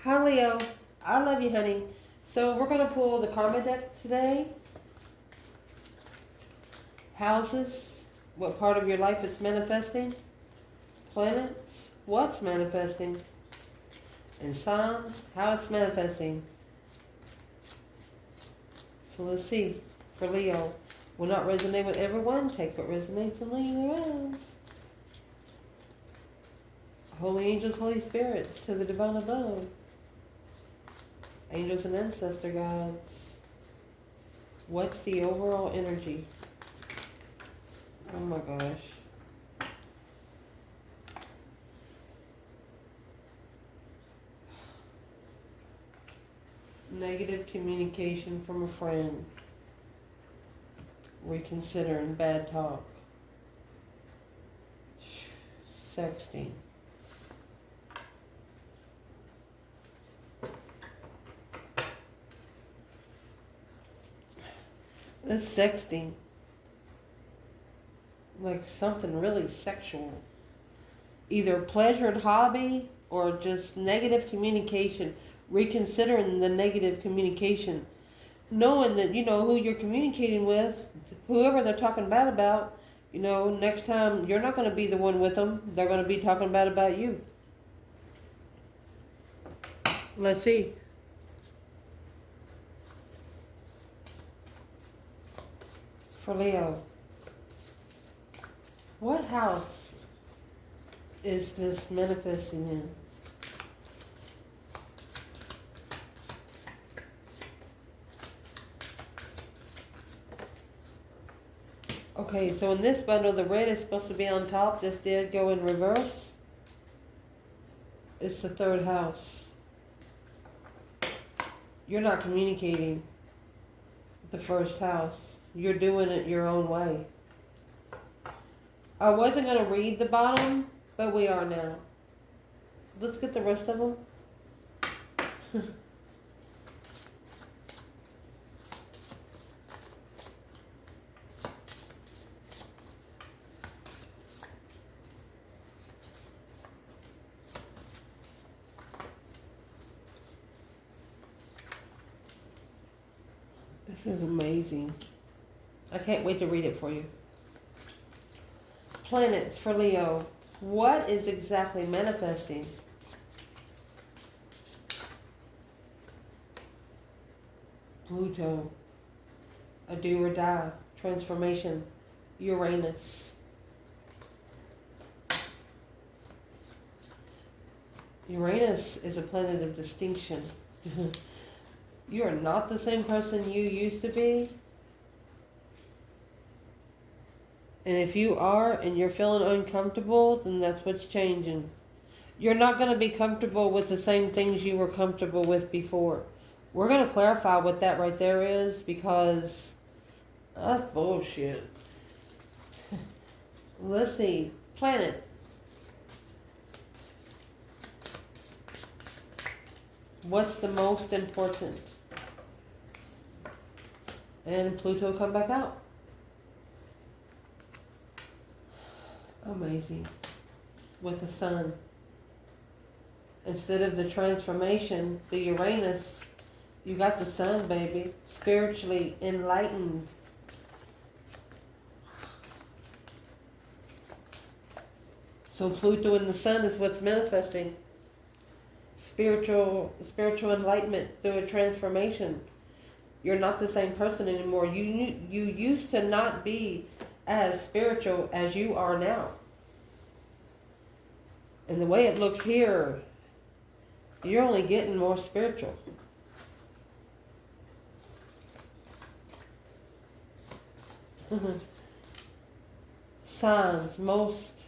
Hi, Leo. I love you, honey. So we're going to pull the karma deck today. Houses, what part of your life it's manifesting. Planets, what's manifesting. And signs, how it's manifesting. So let's see. For Leo, will not resonate with everyone. Take what resonates and leave the rest. Holy angels, Holy spirits, to the divine above. Angels and ancestor gods. What's the overall energy? Oh my gosh. Negative communication from a friend. Reconsidering bad talk. Sexting. That's sexting. Like something really sexual. Either pleasured hobby or just negative communication. Reconsidering the negative communication. Knowing that, who you're communicating with, whoever they're talking bad about, next time you're not going to be the one with them. They're going to be talking bad about you. Let's see. For Leo, what house is this manifesting in? Okay, so in this bundle, the red is supposed to be on top. This did go in reverse. It's the third house. You're not communicating the first house. You're doing it your own way. I wasn't going to read the bottom, but we are now. Let's get the rest of them. This is amazing. I can't wait to read it for you. Planets for Leo. What is exactly manifesting? Pluto. A do or die. Transformation. Uranus. Uranus is a planet of distinction. You are not the same person you used to be. And if you are and you're feeling uncomfortable, then that's what's changing. You're not going to be comfortable with the same things you were comfortable with before. We're going to clarify what that right there is, because that's bullshit. Let's see. Planet. What's the most important? And Pluto come back out. Amazing. With the sun. Instead of the transformation, the Uranus, you got the sun, baby. Spiritually enlightened. So Pluto and the sun is what's manifesting. Spiritual enlightenment through a transformation. You're not the same person anymore. You used to not be as spiritual as you are now. And the way it looks here, you're only getting more spiritual. Signs most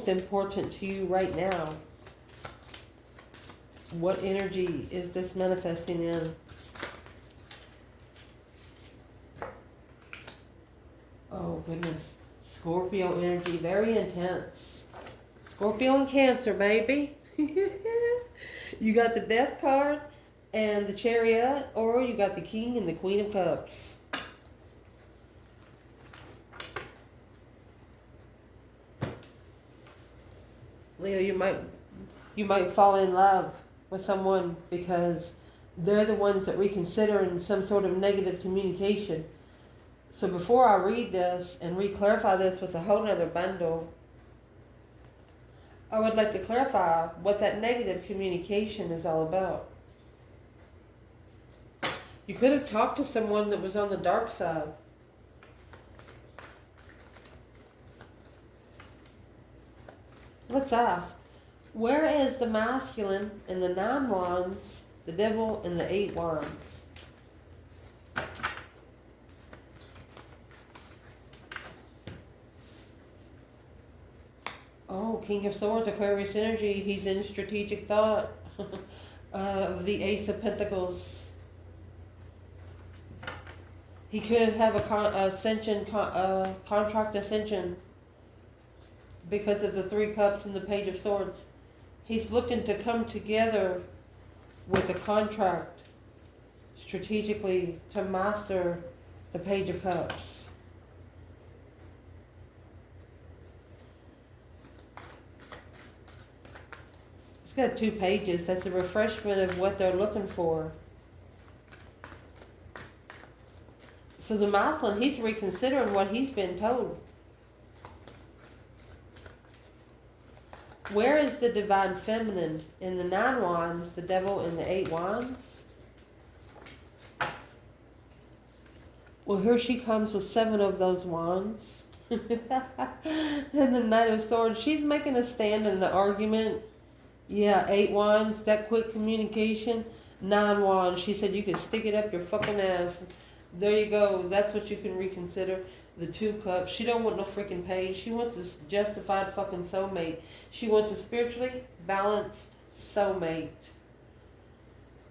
important to you right now. What energy is this manifesting in? Oh goodness. Scorpio energy, very intense. Scorpio and Cancer, baby. You got the Death card and the Chariot, or you got the King and the Queen of Cups. Leo, you might fall in love with someone because they're the ones that reconsider in some sort of negative communication. So before I read this and re-clarify this with a whole nother bundle, I would like to clarify what that negative communication is all about. You could have talked to someone that was on the dark side. Let's ask, where is the masculine in the 9 wands, the devil in the 8 wands? Oh, King of Swords, Aquarius energy. He's in strategic thought. The Ace of Pentacles. He could have a contract ascension because of the 3 cups and the Page of Swords. He's looking to come together with a contract strategically to master the Page of Cups. It's got 2 pages. That's a refreshment of what they're looking for. So the masculine, he's reconsidering what he's been told. Where is the divine feminine in the 9 wands, the devil in the 8 wands? Well, here she comes with 7 of those wands. And the Knight of Swords, she's making a stand in the argument. Yeah, 8 wands, that quick communication. 9 wands, she said you can stick it up your fucking ass. There you go. That's what you can reconsider. The 2 cups. She don't want no freaking page. She wants a justified fucking soulmate. She wants a spiritually balanced soulmate.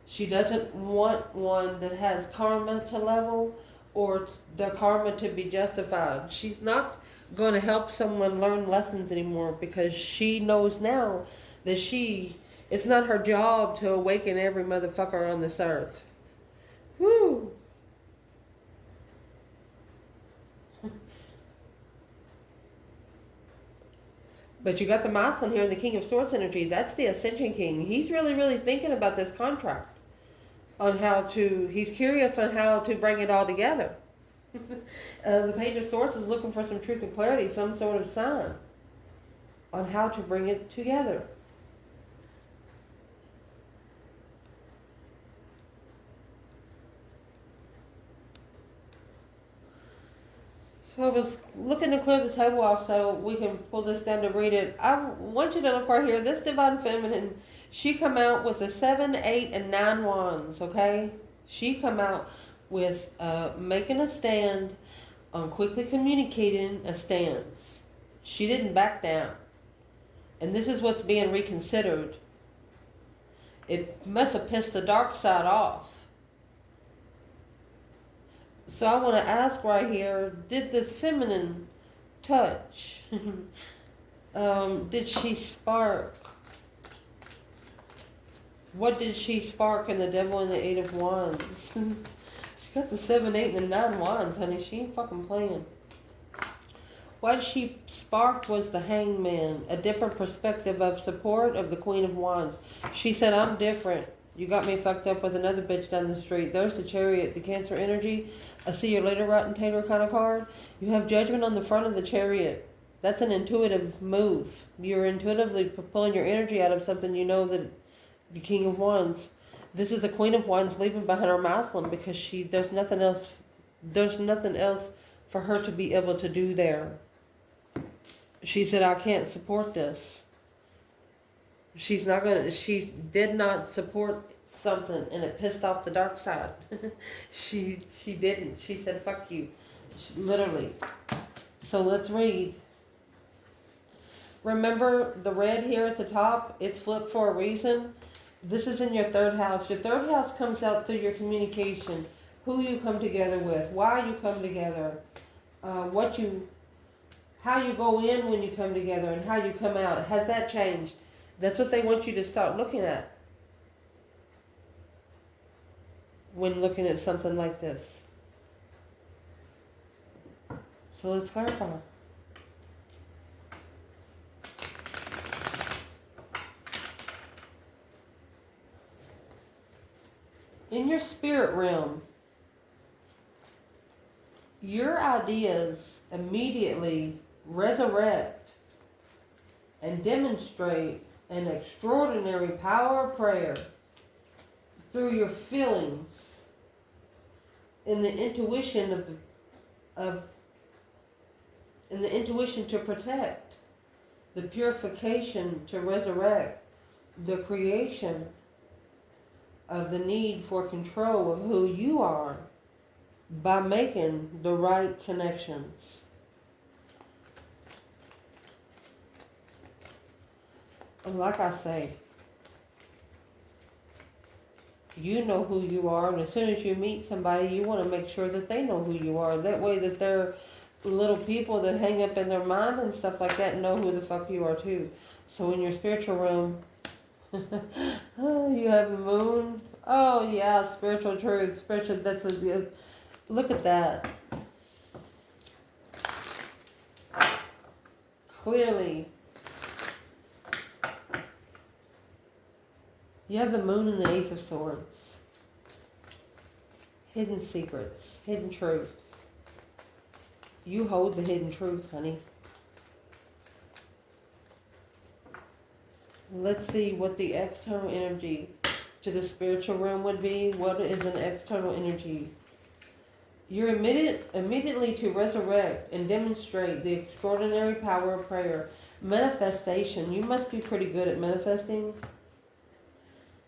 She doesn't want one that has karma to level or the karma to be justified. She's not going to help someone learn lessons anymore because she knows now that it's not her job to awaken every motherfucker on this earth. Woo! But you got the masculine here and the King of Swords energy. That's the Ascension King. He's really, really thinking about this contract. He's curious on how to bring it all together. The Page of Swords is looking for some truth and clarity, some sort of sign on how to bring it together. So I was looking to clear the table off so we can pull this down to read it. I want you to look right here. This Divine Feminine, she come out with the 7, 8, and 9 wands, okay? She come out with making a stand on quickly communicating a stance. She didn't back down. And this is what's being reconsidered. It must have pissed the dark side off. So I want to ask right here, did this feminine touch? Did she spark? What did she spark in the devil and the 8 of wands? She got the 7, 8, and the 9 wands, honey. She ain't fucking playing. What she sparked was the Hangman, a different perspective of support of the Queen of Wands. She said, I'm different. You got me fucked up with another bitch down the street. There's the Chariot, the Cancer energy. A see you later, rotten tater kind of card. You have Judgment on the front of the Chariot. That's an intuitive move. You're intuitively pulling your energy out of something you know that the King of Wands. This is a Queen of Wands leaving behind her masculine because there's nothing else for her to be able to do there. She said, I can't support this. She did not support something and it pissed off the dark side. She didn't. She said, fuck you. Literally. So let's read. Remember the red here at the top? It's flipped for a reason. This is in your 3rd house. Your 3rd house comes out through your communication. Who you come together with. Why you come together. How you go in when you come together and how you come out. Has that changed? That's what they want you to start looking at when looking at something like this. So let's clarify. In your spirit realm, your ideas immediately resurrect and demonstrate an extraordinary power of prayer through your feelings in the intuition in the intuition to protect, the purification to resurrect, the creation of the need for control of who you are by making the right connections. And like I say, you know who you are, and as soon as you meet somebody, you want to make sure that they know who you are. That way that they're little people that hang up in their mind and stuff like that know who the fuck you are too. So in your spiritual realm, you have the moon. Oh yeah, spiritual truth. Spiritual, that's a, look at that. Clearly, you have the moon and the Ace of Swords. Hidden secrets, hidden truth. You hold the hidden truth, honey. Let's see what the external energy to the spiritual realm would be. What is an external energy? You're immediately to resurrect and demonstrate the extraordinary power of prayer. Manifestation. You must be pretty good at manifesting.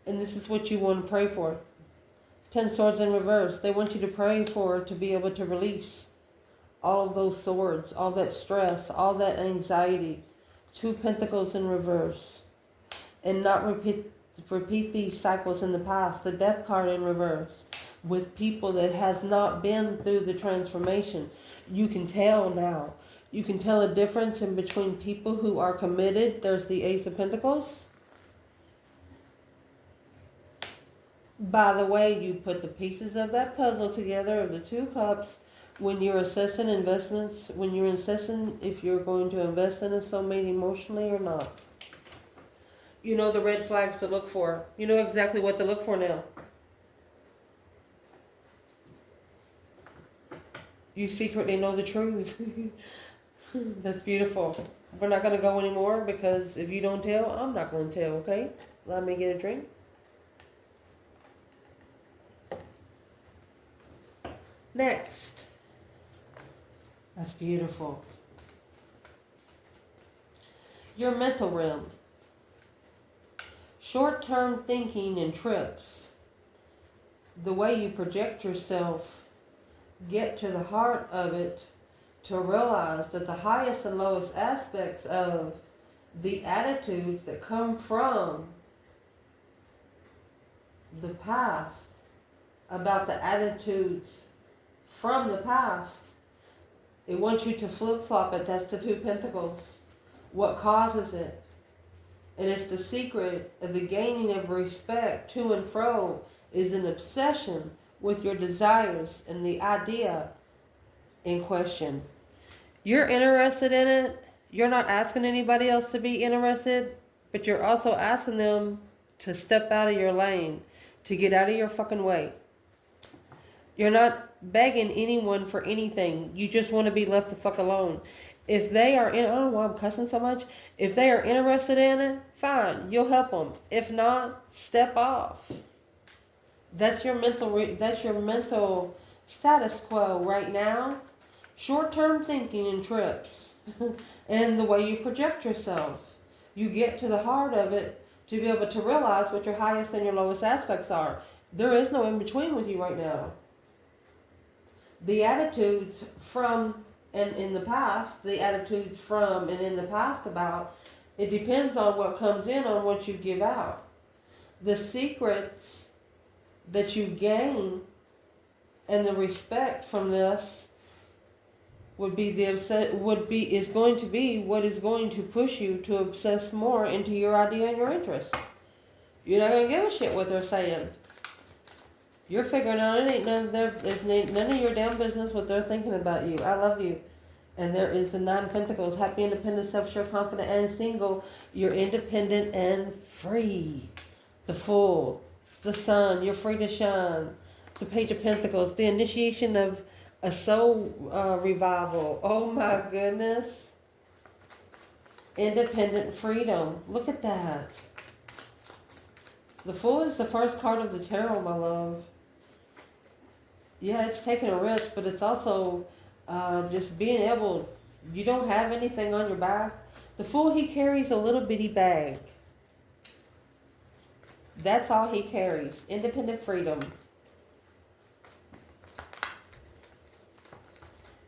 And this is what you want to pray for. 10 swords in reverse. They want you to pray for to be able to release all of those swords, all that stress, all that anxiety. 2 pentacles in reverse. And not repeat these cycles in the past. The death card in reverse. With people that has not been through the transformation. You can tell now. You can tell a difference in between people who are committed. There's the Ace of Pentacles. By the way you put the pieces of that puzzle together of the 2 cups when you're assessing investments, when you're assessing if you're going to invest in a soulmate emotionally or not. You know the red flags to look for. You know exactly what to look for now. You secretly know the truth. That's beautiful. We're not going to go anymore because if you don't tell, I'm not going to tell, okay? Let me get a drink. Next. That's beautiful. Your mental realm. Short-term thinking and trips. The way you project yourself. Get to the heart of it to realize that the highest and lowest aspects of the attitudes that come from the past, about the attitudes from the past, it wants you to flip-flop it. That's the 2 pentacles. What causes it? And it's the secret of the gaining of respect to and fro is an obsession with your desires and the idea in question. You're interested in it. You're not asking anybody else to be interested, but you're also asking them to step out of your lane, to get out of your fucking way. You're not begging anyone for anything. You just want to be left the fuck alone. If they are in, I don't know why I'm cussing so much. If they are interested in it, fine, you'll help them. If not, step off. That's your mental status quo right now. Short-term thinking and trips. And the way you project yourself. You get to the heart of it to be able to realize what your highest and your lowest aspects are. There is no in-between with you right now. The attitudes from and in the past, the attitudes from and in the past about, it depends on what comes in, on what you give out. The secrets that you gain and the respect from this is going to be what is going to push you to obsess more into your idea and your interests. You're not going to give a shit what they're saying. You're figuring out it ain't none of your damn business what they're thinking about you. I love you. And there is the 9 Pentacles. Happy, independent, self-sure, confident, and single. You're independent and free. The Fool. The Sun, you're free to shine. The Page of Pentacles, the initiation of a soul revival. Oh my goodness. Independent freedom. Look at that. The Fool is the first card of the tarot, my love. Yeah, it's taking a risk, but it's also just being able, you don't have anything on your back. The Fool, he carries a little bitty bag. That's all he carries. Independent freedom.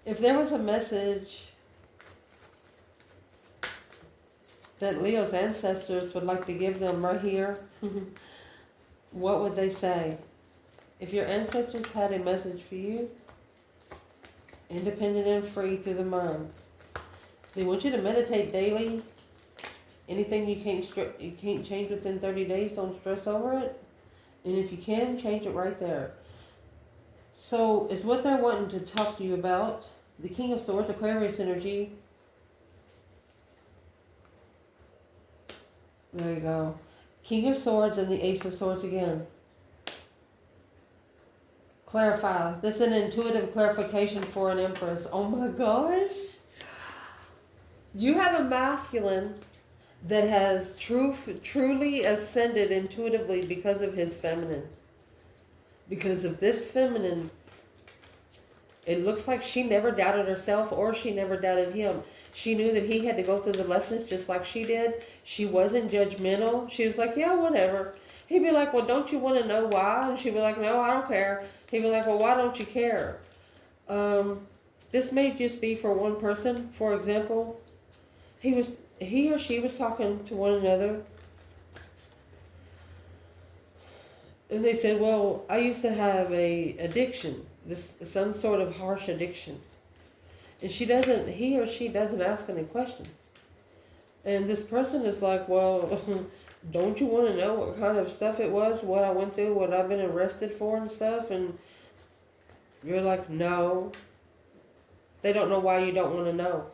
If there was a message that Leo's ancestors would like to give them right here, what would they say? If your ancestors had a message for you, independent and free through the mind, they want you to meditate daily. Anything you can't change within 30 days, don't stress over it. And if you can, change it right there. So it's what they're wanting to talk to you about. The King of Swords, Aquarius energy. There you go. King of Swords and the Ace of Swords again. Clarify. This is an intuitive clarification for an Empress. Oh my gosh. You have a masculine that has truly ascended intuitively because of his feminine. Because of this feminine, it looks like she never doubted herself or she never doubted him. She knew that he had to go through the lessons just like she did. She wasn't judgmental. She was like, yeah, whatever. He'd be like, well, don't you want to know why? And she'd be like, no, I don't care. He'd be like, well, why don't you care? This may just be for one person. For example, he or she was talking to one another. And they said, well, I used to have a addiction, some sort of harsh addiction. And he or she doesn't ask any questions. And this person is like, well, don't you want to know what kind of stuff it was, what I went through, what I've been arrested for and stuff? And you're like, no. They don't know why you don't want to know.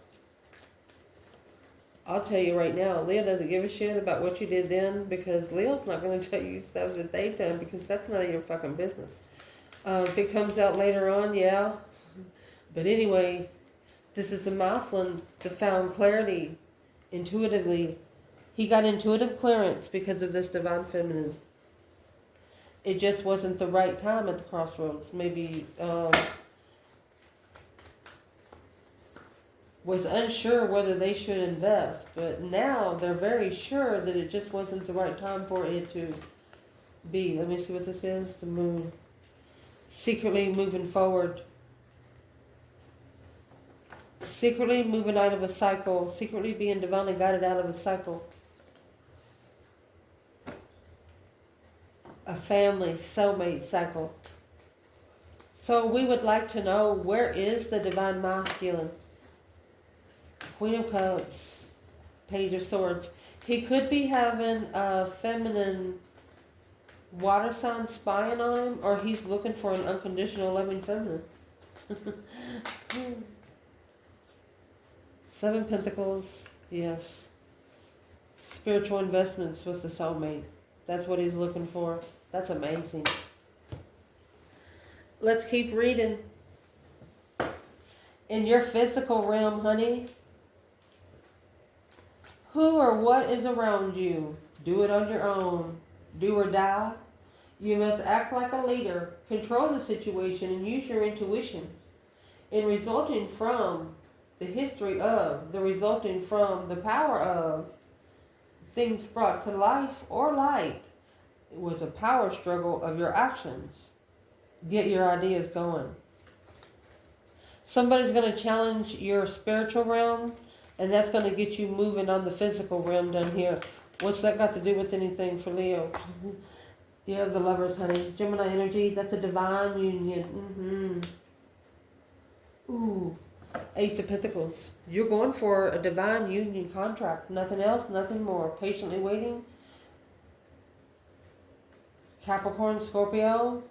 I'll tell you right now, Leo doesn't give a shit about what you did then, because Leo's not going to tell you stuff that they've done, because that's none of your fucking business. If it comes out later on, yeah. But anyway, this is the masculine that found clarity intuitively. He got intuitive clearance because of this divine feminine. It just wasn't the right time at the crossroads. Maybe was unsure whether they should invest, but now they're very sure that it just wasn't the right time for it to be. Let me see what this is. The moon. Secretly moving forward. Secretly moving out of a cycle. Secretly being divinely guided out of a cycle. A family soulmate cycle. So we would like to know, where is the divine masculine? Queen of Cups, Page of Swords. He could be having a feminine water sign spying on him, or he's looking for an unconditional loving feminine. Seven Pentacles, yes. Spiritual investments with the soulmate. That's what he's looking for. That's amazing. Let's keep reading. In your physical realm, honey, who or what is around you? Do it on your own. Do or die. You must act like a leader, control the situation, and use your intuition. In resulting from the history of, the resulting from the power of, things brought to life or light, it was a power struggle of your actions. Get your ideas going. Somebody's going to challenge your spiritual realm, and that's going to get you moving on the physical realm down here. What's that got to do with anything for Leo? You have the Lovers, honey. Gemini energy, that's a divine union. Ooh. Ace of Pentacles. You're going for a divine union contract. Nothing else, nothing more. Patiently waiting. Capricorn, Scorpio.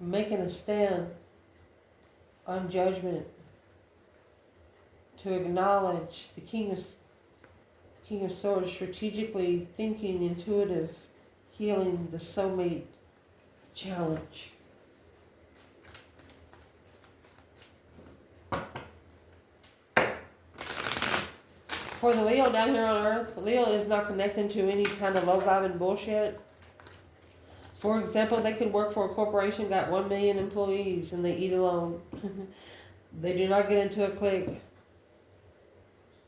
Making a stand on judgment. To acknowledge the King of Swords, strategically thinking, intuitive. healing the soulmate challenge. For the Leo down here on Earth, Leo is not connecting to any kind of low-vibing bullshit. For example, they could work for a corporation, got 1 million employees, and they eat alone. They do not get into a clique.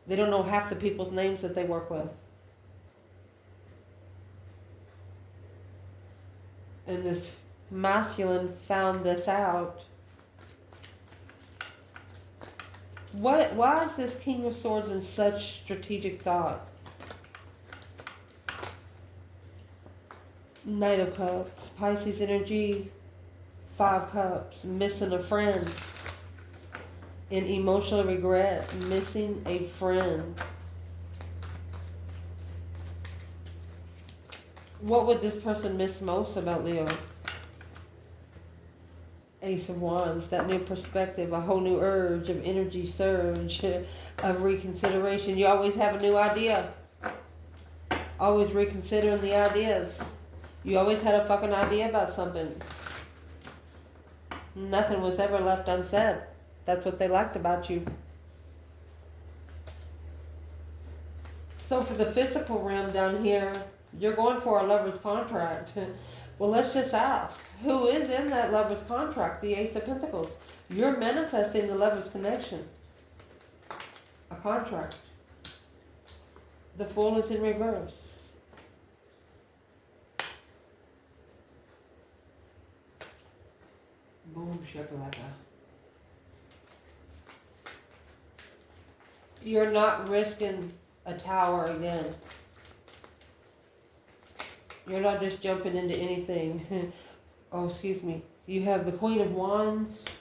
They don't know half the people's names that they work with. And this masculine found this out. Why is this King of Swords in such strategic thought? Knight of Cups, Pisces energy, 5 Cups, missing a friend. In emotional regret, missing a friend. What would this person miss most about Leo? Ace of Wands, that new perspective, a whole new urge of energy surge, of reconsideration. You always have a new idea. Always reconsidering the ideas. You always had a fucking idea about something. Nothing was ever left unsaid. That's what they liked about you. So for the physical realm down here, you're going for a lover's contract. Well, let's just ask, who is in that lover's contract? The Ace of Pentacles. You're manifesting the lover's connection. A contract. The Fool is in reverse. Boom, shakalaka. You're not risking a tower again. You're not just jumping into anything. Oh, excuse me. You have the Queen of Wands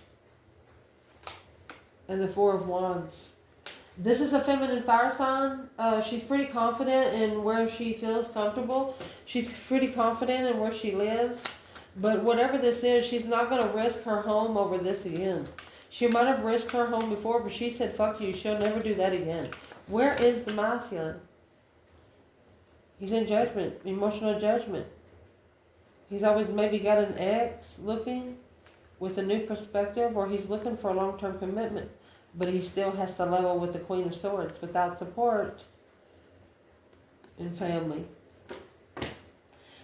and the Four of Wands. This is a feminine fire sign. She's pretty confident in where she feels comfortable. She's pretty confident in where she lives. But whatever this is, she's not going to risk her home over this again. She might have risked her home before, but she said, fuck you, she'll never do that again. Where is the masculine? He's in judgment, emotional judgment. He's always maybe got an ex looking with a new perspective, or he's looking for a long-term commitment, but he still has to level with the Queen of Swords without support and family.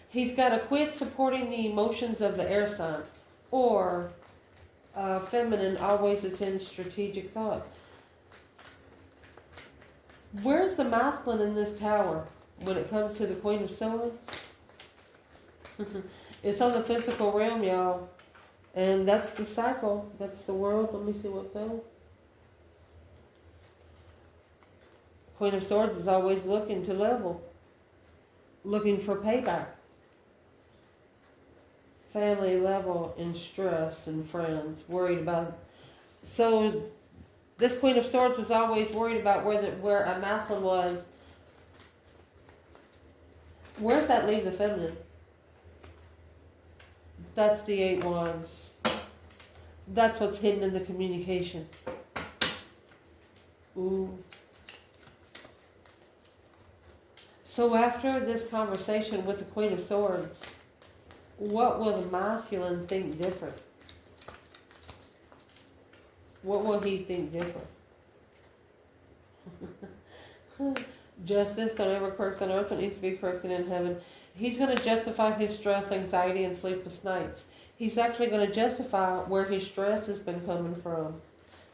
He's got to quit supporting the emotions of the air sign, or feminine, always it's in strategic thought. Where's the masculine in this tower when it comes to the Queen of Swords? It's on the physical realm, y'all. And that's the cycle. That's the world. Let me see what fell. Queen of Swords is always looking to level. Looking for payback. Family level and stress and friends. Worried about. So this Queen of Swords was always worried about where a masculine was. Where does that leave the feminine? That's the 8 Wands. That's what's hidden in the communication. Ooh. So after this conversation with the Queen of Swords, what will the masculine think different? What will he think different? Justice, don't ever correct on earth, it needs to be corrected in heaven. He's going to justify his stress, anxiety, and sleepless nights. He's actually going to justify where his stress has been coming from.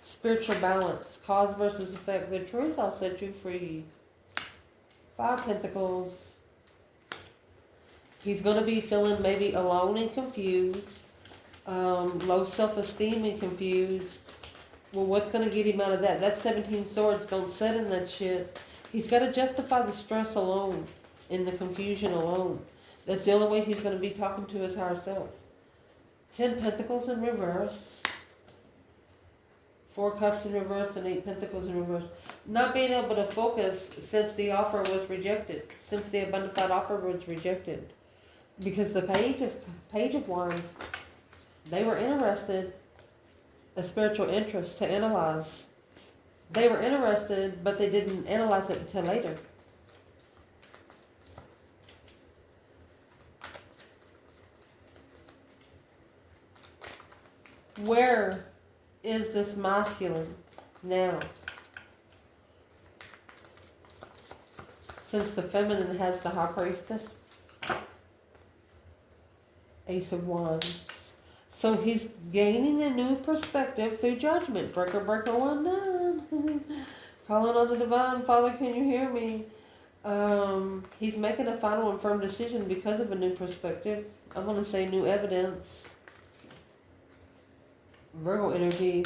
Spiritual balance, cause versus effect. The truth, I'll set you free. 5 Pentacles. He's going to be feeling maybe alone and confused. Low self-esteem and confused. Well, what's going to get him out of that? That's 17 Swords. Don't sit in that shit. He's got to justify the stress alone, in the confusion alone. That's the only way he's going to be talking to his higher self. 10 Pentacles in reverse. 4 Cups in reverse and 8 Pentacles in reverse. Not being able to focus since the offer was rejected. Since the abundant offer was rejected. Because the Page of Wands, they were interested, a spiritual interest to analyze. They were interested, but they didn't analyze it until later. Where is this masculine now? Since the feminine has the High Priestess. Ace of Wands. So he's gaining a new perspective through judgment. Breaker, breaker, one down. Calling on the divine. Father, can you hear me? He's making a final and firm decision because of a new perspective. I'm going to say new evidence. Virgo energy.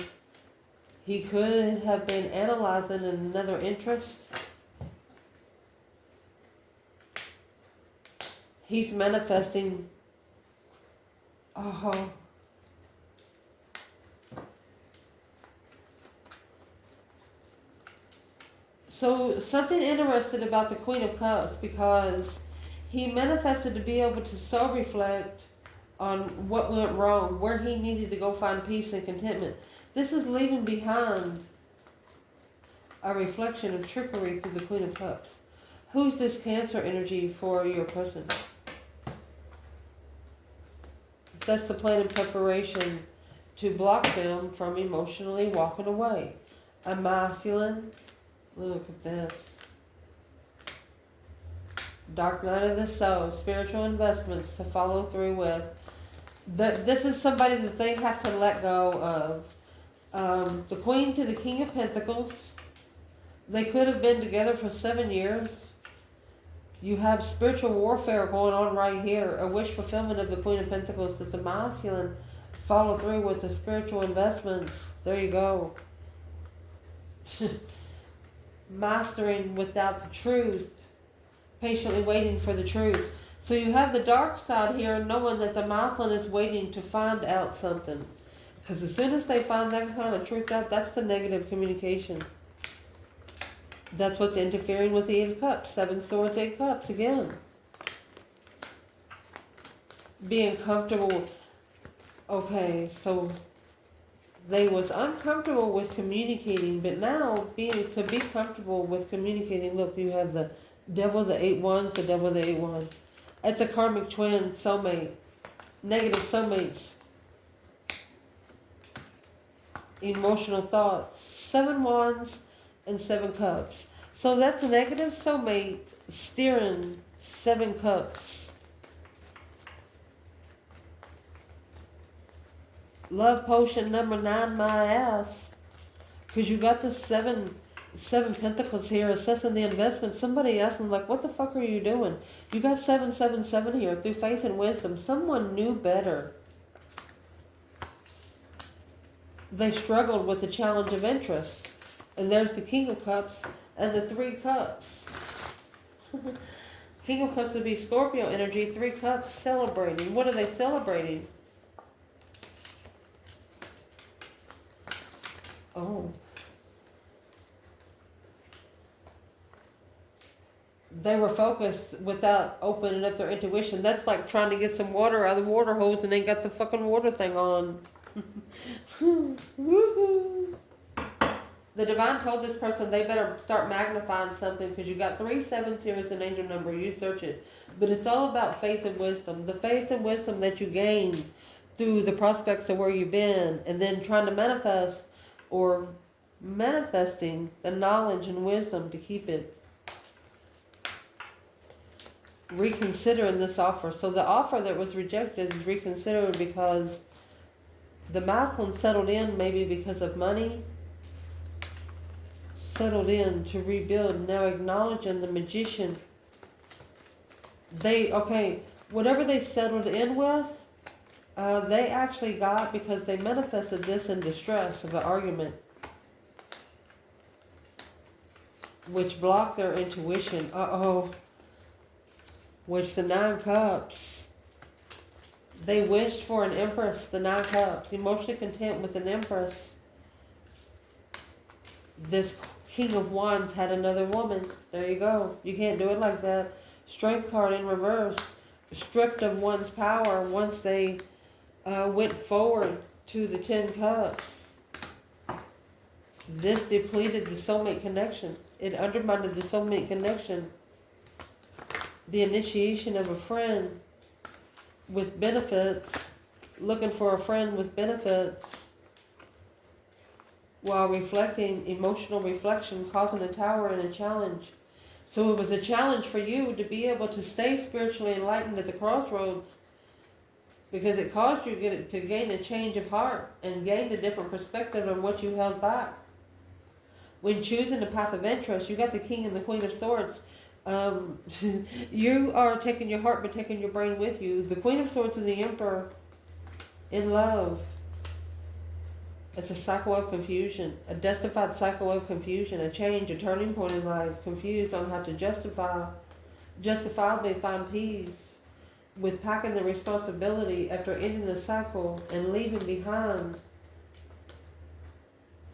He could have been analyzing another interest. He's manifesting. Oh. So something interesting about the Queen of Cups, because he manifested to be able to so reflect on what went wrong, where he needed to go find peace and contentment. This is leaving behind a reflection of trickery through the Queen of Cups. Who's this Cancer energy for your person? That's the plan and preparation to block them from emotionally walking away. A masculine. Look at this. Dark night of the soul. Spiritual investments to follow through with. This is somebody that they have to let go of. The Queen to the King of Pentacles. They could have been together for 7 years. You have spiritual warfare going on right here. A wish fulfillment of the Queen of Pentacles that the masculine follow through with the spiritual investments. There you go. Mastering without the truth. Patiently waiting for the truth. So you have the dark side here, knowing that the masculine is waiting to find out something. Because as soon as they find that kind of truth out, that's the negative communication. That's what's interfering with the Eight of Cups. 7 Swords, 8 Cups again. Being comfortable. Okay, so they was uncomfortable with communicating, but now to be comfortable with communicating. Look, you have the Devil, the 8 Wands, the Devil, the 8 Wands. It's a karmic twin, soulmate. Negative soulmates. Emotional thoughts. 7 Wands and 7 Cups. So that's a negative soulmate steering 7 Cups. Love potion number 9, my ass. Because you got the 7 Pentacles here, assessing the investment. Somebody asking, like, what the fuck are you doing? You got 777 here. Through faith and wisdom, someone knew better. They struggled with the challenge of interest. And there's the King of Cups and the 3 Cups. King of Cups would be Scorpio energy. 3 Cups celebrating. What are they celebrating? Oh. They were focused without opening up their intuition. That's like trying to get some water out of the water hose and they got the fucking water thing on. Woohoo! The divine told this person they better start magnifying something, because you got 3 7s here as an angel number. You search it. But it's all about faith and wisdom. The faith and wisdom that you gain through the prospects of where you've been, and then trying to manifest or manifesting the knowledge and wisdom to keep it. Reconsidering this offer. So the offer that was rejected is reconsidered because the masculine settled in, maybe because of money. Settled in to rebuild. Now acknowledging the Magician. Whatever they settled in with, they actually got because they manifested this in distress of an argument, which blocked their intuition. Which the 9 Cups. They wished for an Empress, the 9 Cups. Emotionally content with an Empress. This King of Wands had another woman. There you go. You can't do it like that. Strength card in reverse. Stripped of one's power once they went forward to the 10 Cups. This depleted the soulmate connection. It undermined the soulmate connection. The initiation of a friend with benefits. Looking for a friend with benefits. while reflecting, emotional reflection, causing a tower and a challenge. So it was a challenge for you to be able to stay spiritually enlightened at the crossroads, because it caused you to gain a change of heart and gain a different perspective on what you held back. When choosing the path of interest, you got the King and the Queen of Swords. You are taking your heart but taking your brain with you. The Queen of Swords and the Emperor in love. It's a cycle of confusion, a justified cycle of confusion, a change, a turning point in life, confused on how to justifiably find peace with packing the responsibility after ending the cycle and leaving behind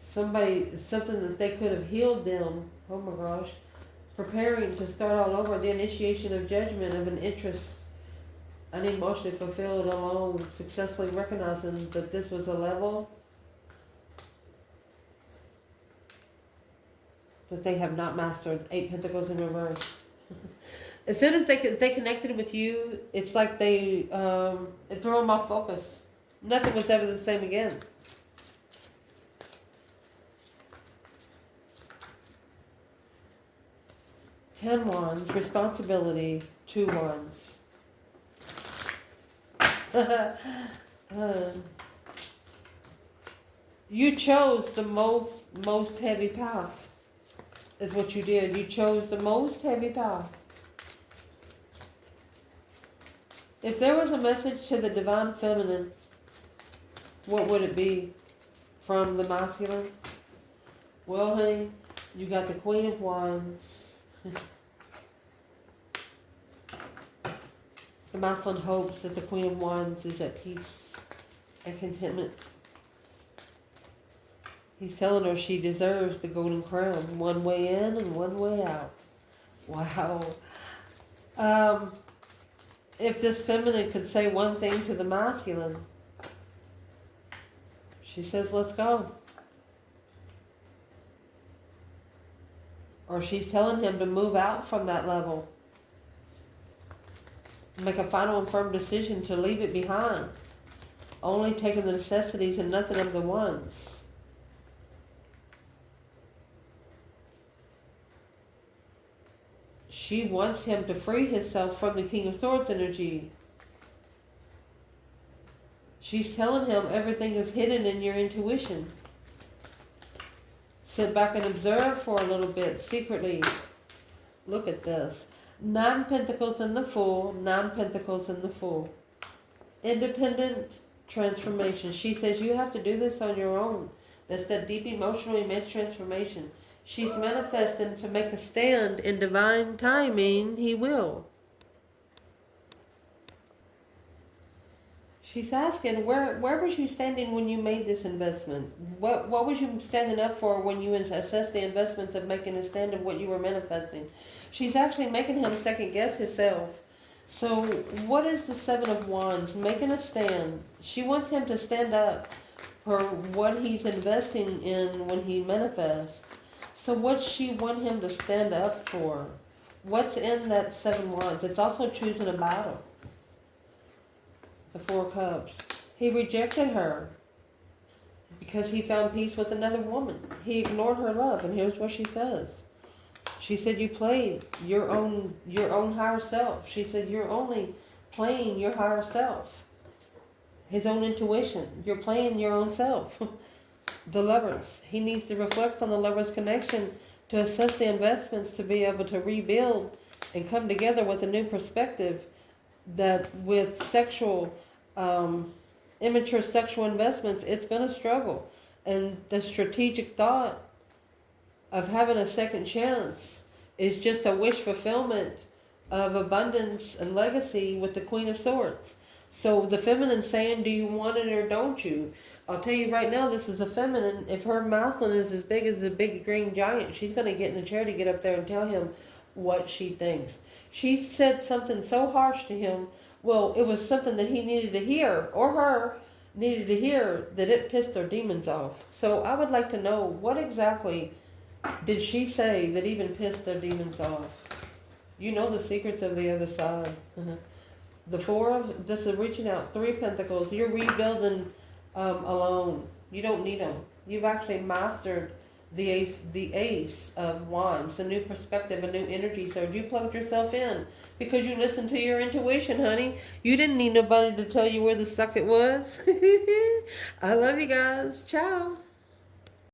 something that they could have healed them. Oh my gosh. Preparing to start all over, the initiation of judgment of an interest unemotionally fulfilled alone, successfully recognizing that this was a level that they have not mastered. 8 Pentacles in reverse. As soon as they connected with you, it's like it threw them off focus. Nothing was ever the same again. Ten Wands, responsibility, 2 Wands. You chose the most heavy path, is what you did. You chose the most heavy path. If there was a message to the divine feminine, what would it be from the masculine? Well, honey, you got the Queen of Wands. The masculine hopes that the Queen of Wands is at peace and contentment. He's telling her she deserves the golden crown. One way in and one way out. Wow. If this feminine could say one thing to the masculine, she says, let's go. Or she's telling him to move out from that level. Make a final and firm decision to leave it behind. Only taking the necessities and nothing of the wants. She wants him to free himself from the King of Swords energy. She's telling him everything is hidden in your intuition. Sit back and observe for a little bit secretly. Look at this. 9 Pentacles in the Fool, 9 Pentacles in the Fool. Independent transformation. She says you have to do this on your own. That's that deep emotional immense transformation. She's manifesting to make a stand in divine timing. He will. She's asking, where was you standing when you made this investment? What was you standing up for when you assessed the investments of making a stand of what you were manifesting? She's actually making him second guess himself. So what is the 7 of Wands? Making a stand. She wants him to stand up for what he's investing in when he manifests. So what she want him to stand up for? What's in that 7 Wands? It's also choosing a battle. The 4 Cups. He rejected her because he found peace with another woman. He ignored her love, and here's what she says. She said, you played your own higher self. She said, you're only playing your higher self. His own intuition. You're playing your own self. The Lovers. He needs to reflect on the Lovers' connection to assess the investments to be able to rebuild and come together with a new perspective that with sexual, immature sexual investments, it's going to struggle. And the strategic thought of having a second chance is just a wish fulfillment of abundance and legacy with the Queen of Swords. So the feminine saying, do you want it or don't you? I'll tell you right now, this is a feminine. If her masculine is as big as a big green giant, she's going to get in a chair to get up there and tell him what she thinks. She said something so harsh to him. Well, it was something that he needed to hear, or her needed to hear, that it pissed their demons off. So I would like to know, what exactly did she say that even pissed their demons off? You know the secrets of the other side. The 4 of, this is reaching out, 3 Pentacles. You're rebuilding alone. You don't need them. You've actually mastered the ace of wands, a new perspective, a new energy surge. You plugged yourself in because you listened to your intuition, honey. You didn't need nobody to tell you where the suck it was. I love you guys. Ciao.